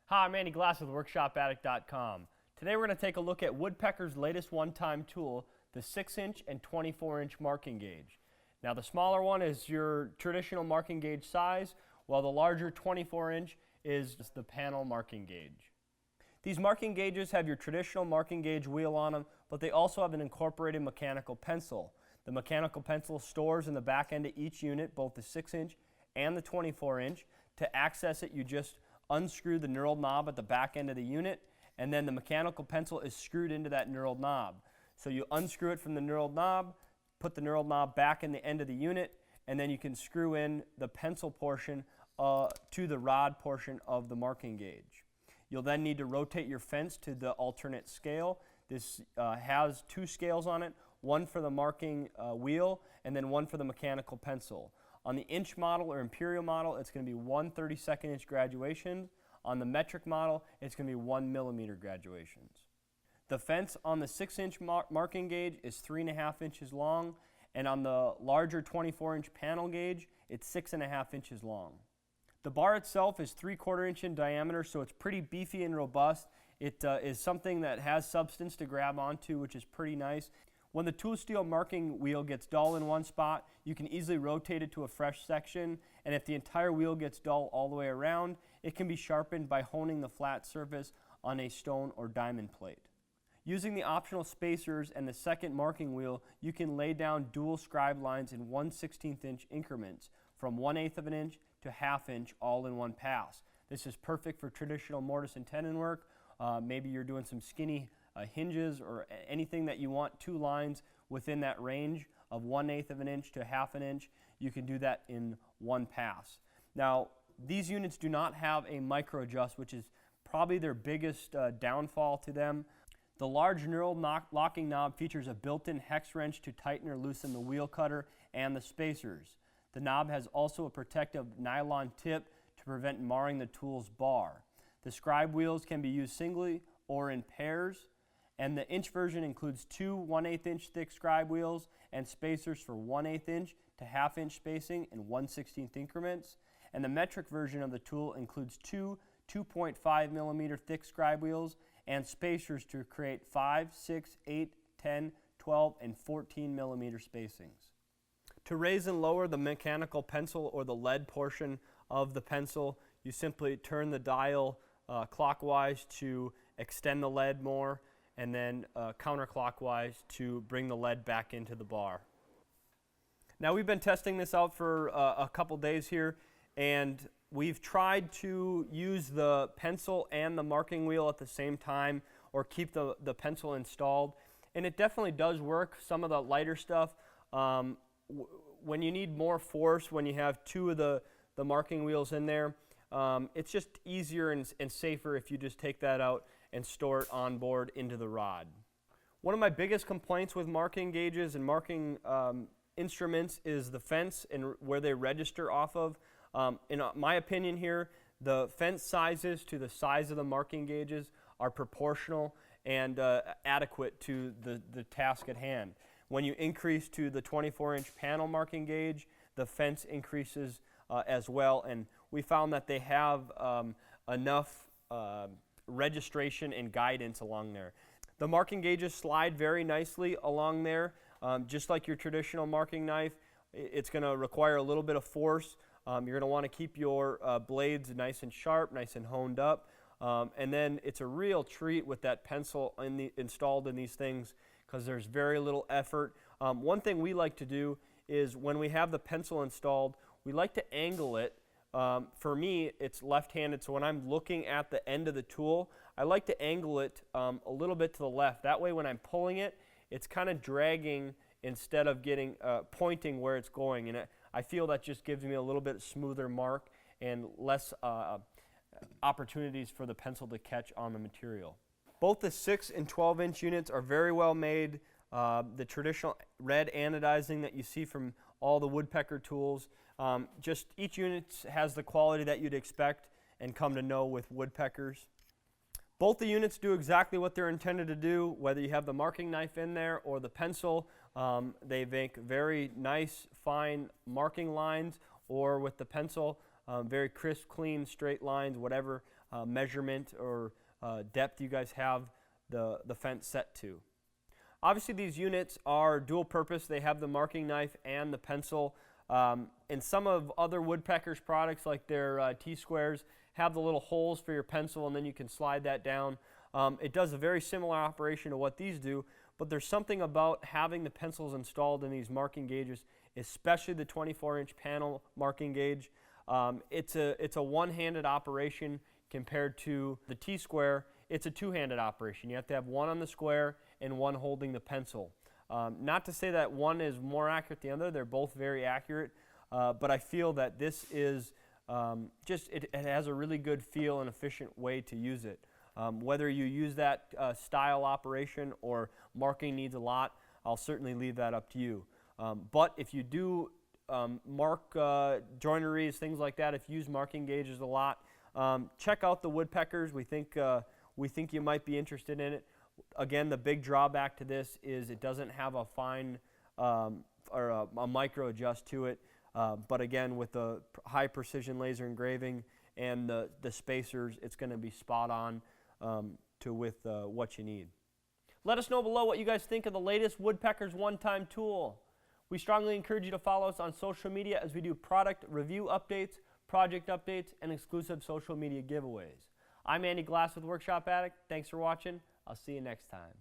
Hi, I'm Andy Glass with WorkshopAddict.com. Today we're going to take a look at Woodpecker's latest one-time tool, the 6-inch and 24-inch marking gauge. Now the smaller one is your traditional marking gauge size, while the larger 24-inch is the panel marking gauge. These marking gauges have your traditional marking gauge wheel on them, but they also have an incorporated mechanical pencil. The mechanical pencil stores in the back end of each unit, both the 6-inch and the 24-inch. To access it, you just unscrew the knurled knob at the back end of the unit, and then the mechanical pencil is screwed into that knurled knob. So you unscrew it from the knurled knob, put the knurled knob back in the end of the unit, and then you can screw in the pencil portion to the rod portion of the marking gauge. You'll then need to rotate your fence to the alternate scale. This has two scales on it, one for the marking wheel and then one for the mechanical pencil. On the inch model or imperial model, it's going to be 1 32nd inch graduations. On the metric model, it's going to be 1 millimeter graduations. The fence on the 6-inch marking gauge is 3.5 inches long, and on the larger 24-inch panel gauge, it's 6.5 inches long. The bar itself is 3/4 inch in diameter, so it's pretty beefy and robust. It is something that has substance to grab onto, which is pretty nice. When the tool steel marking wheel gets dull in one spot, you can easily rotate it to a fresh section, and if the entire wheel gets dull all the way around, it can be sharpened by honing the flat surface on a stone or diamond plate. Using the optional spacers and the second marking wheel, you can lay down dual scribe lines in 1/16 inch increments from 1/8 of an inch to 1/2 inch all in one pass. This is perfect for traditional mortise and tenon work. Maybe you're doing some skinny hinges or anything that you want two lines within that range of 1/8 of an inch to 1/2 an inch. You can do that in one pass. Now, these units do not have a micro adjust, which is probably their biggest downfall to them. The large knurled locking knob features a built-in hex wrench to tighten or loosen the wheel cutter and the spacers. The knob has also a protective nylon tip to prevent marring the tool's bar. The scribe wheels can be used singly or in pairs, and the inch version includes two 1/8 inch thick scribe wheels and spacers for 1/8 inch to 1/2 inch spacing in 1/16 increments. And the metric version of the tool includes two 2.5 millimeter thick scribe wheels and spacers to create 5, 6, 8, 10, 12, and 14 millimeter spacings. To raise and lower the mechanical pencil or the lead portion of the pencil, you simply turn the dial clockwise to extend the lead more, and then counterclockwise to bring the lead back into the bar. Now we've been testing this out for a couple days here, and we've tried to use the pencil and the marking wheel at the same time, or keep the pencil installed, and it definitely does work. Some of the lighter stuff, when you need more force, when you have two of the marking wheels in there, it's just easier and safer if you just take that out and store it on board into the rod. One of my biggest complaints with marking gauges and marking instruments is the fence and where they register off of. In my opinion here, the fence sizes to the size of the marking gauges are proportional and adequate to the task at hand. When you increase to the 24-inch panel marking gauge, the fence increases as well, and we found that they have enough registration and guidance along there. The marking gauges slide very nicely along there, just like your traditional marking knife. It's going to require a little bit of force. You're going to want to keep your blades nice and sharp, nice and honed up, and then it's a real treat with that pencil installed in these things, because there's very little effort. One thing we like to do is when we have the pencil installed, we like to angle it. For me, it's left-handed, so when I'm looking at the end of the tool, I like to angle it a little bit to the left. That way when I'm pulling it, it's kind of dragging instead of getting pointing where it's going, and I feel that just gives me a little bit smoother mark and less opportunities for the pencil to catch on the material. Both the 6 and 12-inch units are very well made. The traditional red anodizing that you see from all the Woodpecker tools, just each unit has the quality that you'd expect and come to know with Woodpeckers. Both the units do exactly what they're intended to do, whether you have the marking knife in there or the pencil. They make very nice, fine marking lines, or with the pencil, very crisp, clean, straight lines, whatever measurement or depth you guys have the fence set to. Obviously these units are dual purpose. They have the marking knife and the pencil. And some of other Woodpeckers products, like their T-squares, have the little holes for your pencil, and then you can slide that down. It does a very similar operation to what these do, but there's something about having the pencils installed in these marking gauges, especially the 24-inch panel marking gauge. It's a one-handed operation compared to the T-square. It's a two-handed operation. You have to have one on the square and one holding the pencil. Not to say that one is more accurate than the other. They're both very accurate, but I feel that this is it has a really good feel and efficient way to use it. Whether you use that style operation or marking needs a lot, I'll certainly leave that up to you. But if you do mark joineries, things like that, if you use marking gauges a lot, check out the Woodpeckers. We think you might be interested in it. Again, the big drawback to this is it doesn't have a fine or a micro adjust to it. But again, with the high precision laser engraving and the spacers, it's going to be spot on with what you need. Let us know below what you guys think of the latest Woodpeckers OneTIME tool. We strongly encourage you to follow us on social media as we do product review updates, project updates, and exclusive social media giveaways. I'm Andy Glass with Workshop Addict. Thanks for watching. I'll see you next time.